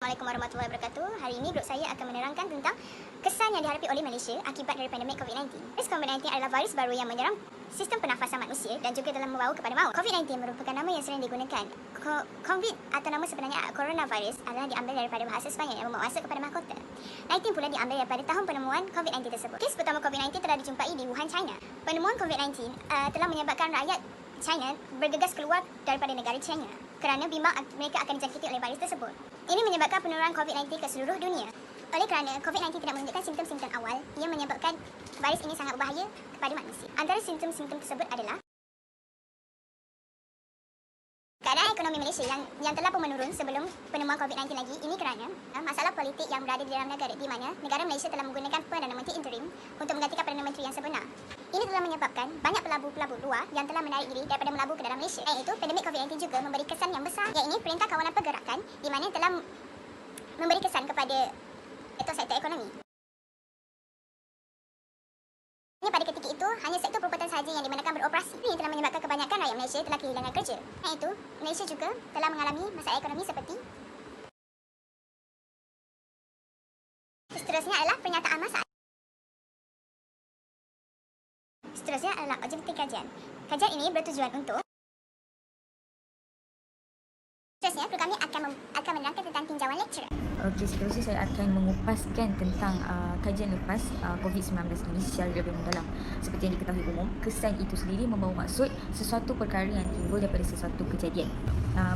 Assalamualaikum warahmatullahi wabarakatuh. Hari ini grup saya akan menerangkan tentang kesan yang dihadapi oleh Malaysia akibat dari pandemik COVID-19. Virus COVID-19 adalah virus baru yang menyerang sistem pernafasan manusia dan juga dalam membawa kepada maut. COVID-19 merupakan nama yang sering digunakan. COVID atau nama sebenarnya coronavirus adalah diambil daripada bahasa Sepanyol yang bermaksud kepada mahkota. 19 pula diambil daripada tahun penemuan COVID-19 tersebut. Kes pertama COVID-19 telah dijumpai di Wuhan, China. Penemuan COVID-19 telah menyebabkan rakyat China bergegas keluar daripada negara China kerana bimbang mereka akan dijangkiti oleh virus tersebut. Ini menyebabkan penularan COVID-19 ke seluruh dunia. Oleh kerana COVID-19 tidak menunjukkan simptom-simptom awal, ia menyebabkan virus ini sangat berbahaya kepada manusia. Antara simptom-simptom tersebut adalah keadaan ekonomi Malaysia yang telah pun menurun sebelum penemuan COVID-19 lagi. Ini kerana masalah politik yang berada di dalam negara, di mana negara Malaysia telah menggunakan Perdana Menteri interim untuk menggantikan Perdana Menteri yang sebenar. Ini telah menyebabkan banyak pelabur-pelabur luar yang telah menarik diri daripada melabur ke dalam Malaysia. Iaitu pandemik COVID-19 juga memberi kesan yang besar, iaitu Perintah Kawalan Pergerakan, di mana telah memberi kesan kepada sektor ekonomi. Pada ketika itu, hanya sektor perubatan sahaja yang dibenarkan beroperasi. Ini telah menyebabkan kebanyakan rakyat Malaysia telah kehilangan kerja. Iaitu, Malaysia juga telah mengalami masalah ekonomi seperti seterusnya adalah pernyataan masa. Seterusnya adalah objektif kajian. Kajian ini bertujuan untuk seterusnya, kami akan menerangkan tentang tinjauan lecturer. Okey, seterusnya saya akan mengupaskan tentang kajian lepas COVID-19 ini secara lebih mendalam. Seperti yang diketahui umum, kesan itu sendiri membawa maksud sesuatu perkara yang timbul daripada sesuatu kejadian.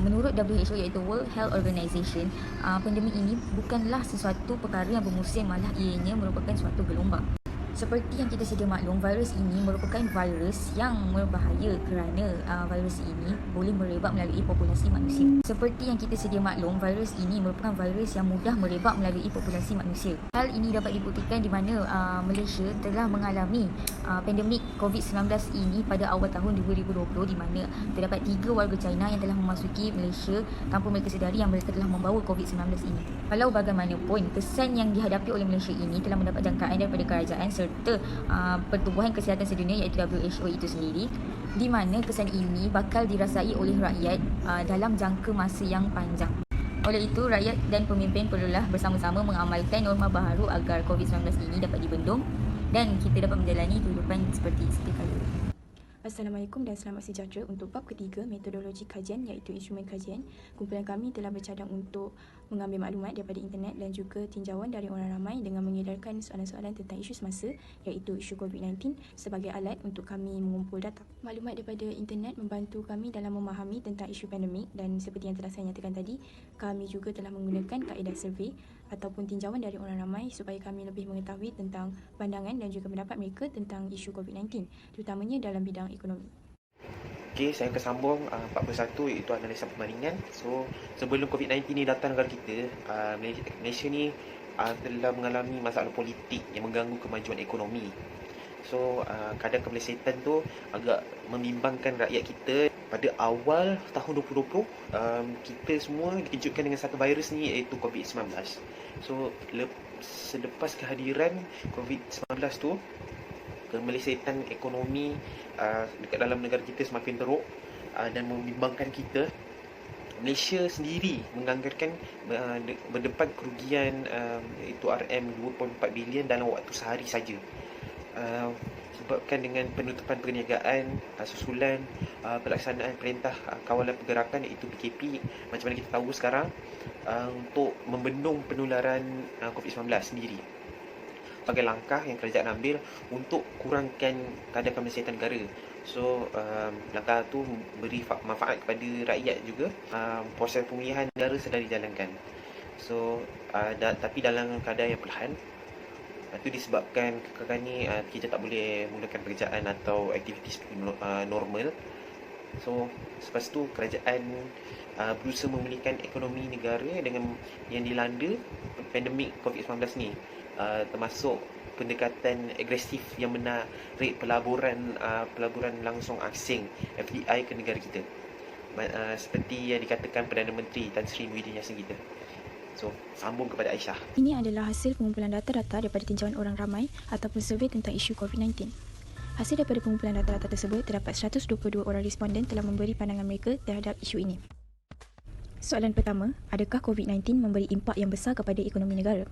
Menurut WHO iaitu World Health Organization, pandemik ini bukanlah sesuatu perkara yang bermusim, malah ianya merupakan suatu gelombang. Seperti yang kita sedia maklum, virus ini merupakan virus yang berbahaya kerana virus ini boleh merebak melalui populasi manusia. Seperti yang kita sedia maklum, virus ini merupakan virus yang mudah merebak melalui populasi manusia. Hal ini dapat dibuktikan di mana Malaysia telah mengalami pandemik COVID-19 ini pada awal tahun 2020, di mana terdapat 3 warga China yang telah memasuki Malaysia tanpa mereka sedari yang mereka telah membawa COVID-19 ini. Walau bagaimanapun, kesan yang dihadapi oleh Malaysia ini telah mendapat jangkaan daripada kerajaan serta Pertubuhan Kesihatan Sedunia iaitu WHO itu sendiri, di mana kesan ini bakal dirasai oleh rakyat dalam jangka masa yang panjang. Oleh itu, rakyat dan pemimpin perlulah bersama-sama mengamalkan norma baharu agar COVID-19 ini dapat dibendung dan kita dapat menjalani kehidupan seperti sedia kala. Assalamualaikum dan selamat sejahtera. Untuk bab ketiga, metodologi kajian iaitu instrumen kajian, kumpulan kami telah bercadang untuk mengambil maklumat daripada internet dan juga tinjauan dari orang ramai dengan mengedarkan soalan-soalan tentang isu semasa iaitu isu COVID-19 sebagai alat untuk kami mengumpul data. Maklumat daripada internet membantu kami dalam memahami tentang isu pandemik dan seperti yang telah saya nyatakan tadi, kami juga telah menggunakan kaedah survey ataupun tinjauan dari orang ramai supaya kami lebih mengetahui tentang pandangan dan juga pendapat mereka tentang isu COVID-19, terutamanya dalam bidang ekonomi. Okey, saya akan sambung 41 iaitu analisa perbandingan. So, sebelum COVID-19 ni datang negara kita, Malaysia ni telah mengalami masalah politik yang mengganggu kemajuan ekonomi. So, kadang kemelesetan tu agak membimbangkan rakyat kita. Pada awal tahun 2020, kita semua dikejutkan dengan satu virus ni iaitu COVID-19. So, selepas kehadiran COVID-19 tu, kemelesetan ekonomi dekat dalam negara kita semakin teruk dan membimbangkan kita. Malaysia sendiri menganggarkan berdepan kerugian iaitu RM2.4 bilion dalam waktu sehari saja. Sebabkan dengan penutupan perniagaan susulan pelaksanaan Perintah Kawalan Pergerakan iaitu PKP, macam mana kita tahu sekarang, untuk membendung penularan COVID-19 sendiri. Sebagai langkah yang kerajaan ambil untuk kurangkan kadar kemelesetan negara. So, langkah itu beri manfaat kepada rakyat juga. Proses pemulihan negara sedang dijalankan. So, tapi dalam keadaan yang perlahan. Itu disebabkan kekal ni kita tak boleh mulakan pekerjaan atau aktiviti seperti normal. So, selepas tu kerajaan berusaha memulihkan ekonomi negara dengan yang dilanda pandemik COVID-19 ni. Termasuk pendekatan agresif yang menarik pelaburan langsung asing FDI ke negara kita, seperti yang dikatakan Perdana Menteri Tan Sri Muhyiddin Yassin kita. So, sambung kepada Aisyah. Ini adalah hasil pengumpulan data-data daripada tinjauan orang ramai ataupun survey tentang isu COVID-19. Hasil daripada pengumpulan data-data tersebut, terdapat 122 orang responden telah memberi pandangan mereka terhadap isu ini. Soalan pertama, adakah COVID-19 memberi impak yang besar kepada ekonomi negara?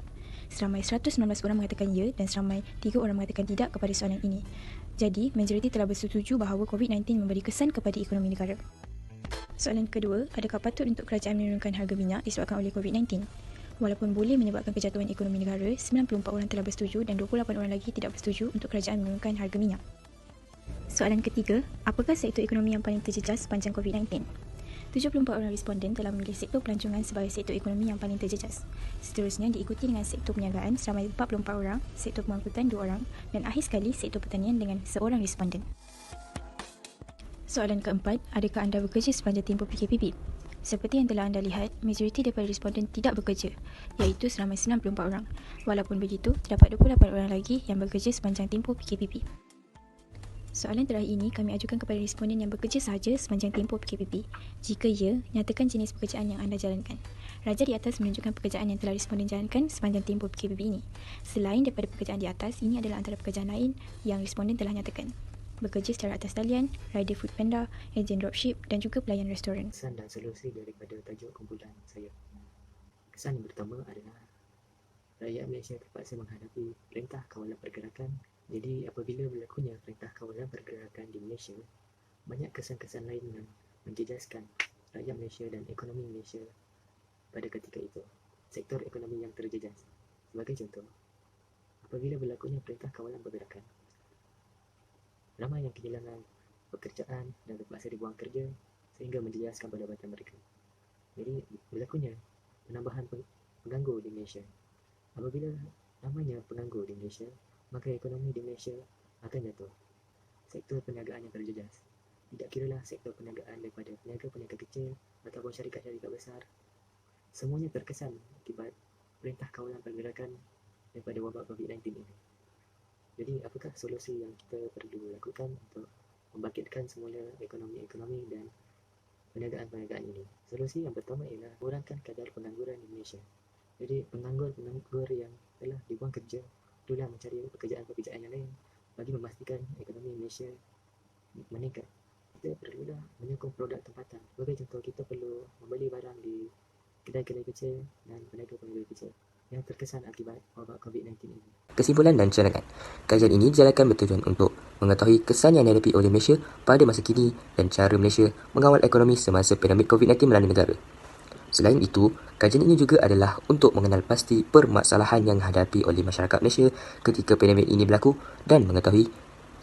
Seramai 119 orang mengatakan ya dan seramai 3 orang mengatakan tidak kepada soalan ini. Jadi, majoriti telah bersetuju bahawa COVID-19 memberi kesan kepada ekonomi negara. Soalan kedua, adakah patut untuk kerajaan menurunkan harga minyak disebabkan oleh COVID-19? Walaupun boleh menyebabkan kejatuhan ekonomi negara, 94 orang telah bersetuju dan 28 orang lagi tidak bersetuju untuk kerajaan menurunkan harga minyak. Soalan ketiga, apakah sektor ekonomi yang paling terjejas sepanjang COVID-19? 74 orang responden telah memilih sektor pelancongan sebagai sektor ekonomi yang paling terjejas. Seterusnya diikuti dengan sektor perniagaan seramai 44 orang, sektor pengangkutan 2 orang dan akhir sekali sektor pertanian dengan 1 responden. Soalan keempat, adakah anda bekerja sepanjang tempoh PKPP? Seperti yang telah anda lihat, majoriti daripada responden tidak bekerja, iaitu seramai 94 orang. Walaupun begitu, terdapat 28 orang lagi yang bekerja sepanjang tempoh PKPP. Soalan terakhir ini kami ajukan kepada responden yang bekerja sahaja sepanjang tempoh PKPP. Jika ya, nyatakan jenis pekerjaan yang anda jalankan. Raja di atas menunjukkan pekerjaan yang telah responden jalankan sepanjang tempoh PKPP ini. Selain daripada pekerjaan di atas, ini adalah antara pekerjaan lain yang responden telah nyatakan. Bekerja secara atas talian, rider Foodpanda, ejen dropship dan juga pelayan restoran. Kesan dan solusi daripada tajuk kumpulan saya. Kesan yang pertama adalah rakyat Malaysia terpaksa menghadapi perintah kawalan pergerakan. Jadi apabila berlakunya perintah kawalan pergerakan di Malaysia, banyak kesan-kesan lain yang menjejaskan rakyat Malaysia dan ekonomi Malaysia pada ketika itu. Sektor ekonomi yang terjejas. Sebagai contoh, apabila berlakunya perintah kawalan pergerakan, ramai yang kehilangan pekerjaan dan terpaksa dibuang kerja sehingga menjejaskan pendapatan mereka. Jadi berlakunya penambahan penganggur di Malaysia. Apabila ramainya penganggur di Malaysia, maka ekonomi di Malaysia akan jatuh. Sektor perniagaan yang terjejas. Tidak kiralah sektor perniagaan daripada peniaga-peniaga kecil ataupun syarikat-syarikat besar, semuanya terkesan akibat perintah kawalan pergerakan daripada wabak COVID-19 ini. Jadi apakah solusi yang kita perlu lakukan untuk membangkitkan semula ekonomi-ekonomi dan perniagaan-perniagaan ini? Solusi yang pertama ialah kurangkan kadar pengangguran di Malaysia. Jadi penganggur yang telah dibuang kerja perlulah mencari pekerjaan-pekerjaan yang lain bagi memastikan ekonomi Malaysia meningkat. Kita perlulah menyokong produk tempatan. Sebagai contoh, kita perlu membeli barang di kedai-kedai kecil dan peniaga-peniaga kecil yang terkesan akibat wabak COVID-19 ini. Kesimpulan dan cadangan. Kajian ini dijalankan bertujuan untuk mengetahui kesan yang dihadapi oleh Malaysia pada masa kini dan cara Malaysia mengawal ekonomi semasa pandemik COVID-19 melanda negara. Selain itu, kajian ini juga adalah untuk mengenal pasti permasalahan yang dihadapi oleh masyarakat Malaysia ketika pandemik ini berlaku dan mengetahui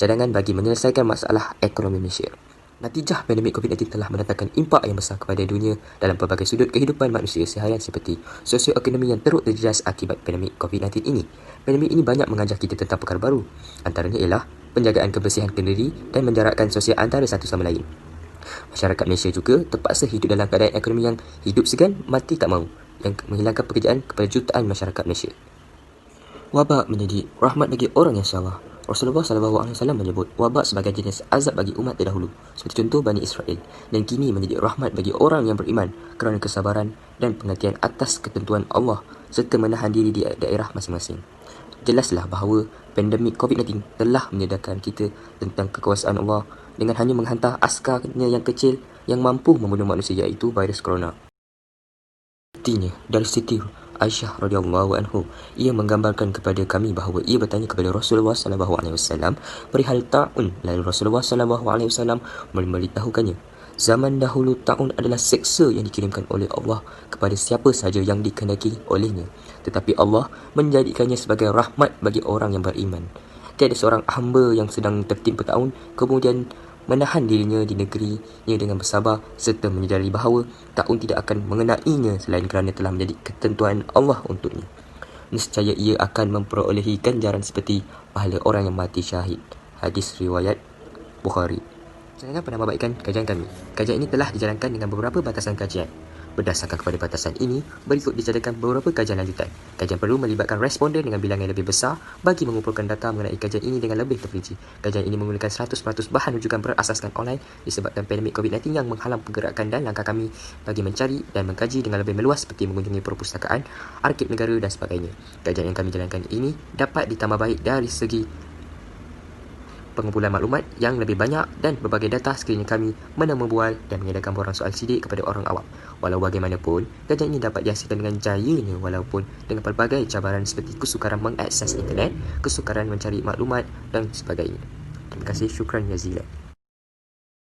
cadangan bagi menyelesaikan masalah ekonomi Malaysia. Natijah pandemik COVID-19 telah mendatangkan impak yang besar kepada dunia dalam pelbagai sudut kehidupan manusia seharian seperti sosioekonomi yang teruk terjejas akibat pandemik COVID-19 ini. Pandemik ini banyak mengajar kita tentang perkara baru. Antaranya ialah penjagaan kebersihan kendiri dan menjarakkan sosial antara satu sama lain. Masyarakat Malaysia juga terpaksa hidup dalam keadaan ekonomi yang hidup segan, mati tak mahu, yang menghilangkan pekerjaan kepada jutaan masyarakat Malaysia. Wabak menjadi rahmat bagi orang yang sabar. Rasulullah SAW menyebut wabak sebagai jenis azab bagi umat terdahulu, seperti contoh Bani Israel, dan kini menjadi rahmat bagi orang yang beriman kerana kesabaran dan pengertian atas ketentuan Allah serta menahan diri di daerah masing-masing. Jelaslah bahawa pandemik COVID-19 telah menyedarkan kita tentang kekuasaan Allah dengan hanya menghantar askarnya yang kecil yang mampu membunuh manusia, iaitu virus corona. Artinya, dari Siti Aisyah radhiyallahu anhu, ia menggambarkan kepada kami bahawa ia bertanya kepada Rasulullah SAW perihal ta'un, lalu Rasulullah SAW memberitahukannya, zaman dahulu ta'un adalah seksa yang dikirimkan oleh Allah kepada siapa sahaja yang dikehendaki olehnya, tetapi Allah menjadikannya sebagai rahmat bagi orang yang beriman. Tiada seorang hamba yang sedang tertimpa ta'un kemudian menahan dirinya di negerinya dengan bersabar serta menyedari bahawa ta'un tidak akan mengenainya selain kerana telah menjadi ketentuan Allah untuknya. Nescaya ia akan memperolehi ganjaran seperti pahala orang yang mati syahid. Hadis riwayat Bukhari. Jangan penambahbaikan kajian kami. Kajian ini telah dijalankan dengan beberapa batasan kajian. Berdasarkan kepada batasan ini, berikut dijadikan beberapa kajian lanjutan. Kajian perlu melibatkan responden dengan bilangan yang lebih besar bagi mengumpulkan data mengenai kajian ini dengan lebih terperinci. Kajian ini menggunakan 100% bahan rujukan berasaskan online disebabkan pandemik COVID-19 yang menghalang pergerakan dan langkah kami bagi mencari dan mengkaji dengan lebih meluas seperti mengunjungi perpustakaan, arkib negara dan sebagainya. Kajian yang kami jalankan ini dapat ditambah baik dari segi pengumpulan maklumat yang lebih banyak dan berbagai data sekiranya kami membual dan mengedarkan borang soal sidik kepada orang awam. Walau bagaimanapun, kajian ini dapat dihasilkan dengan jayanya walaupun dengan pelbagai cabaran seperti kesukaran mengakses internet, kesukaran mencari maklumat dan sebagainya. Terima kasih, syukran jazilan.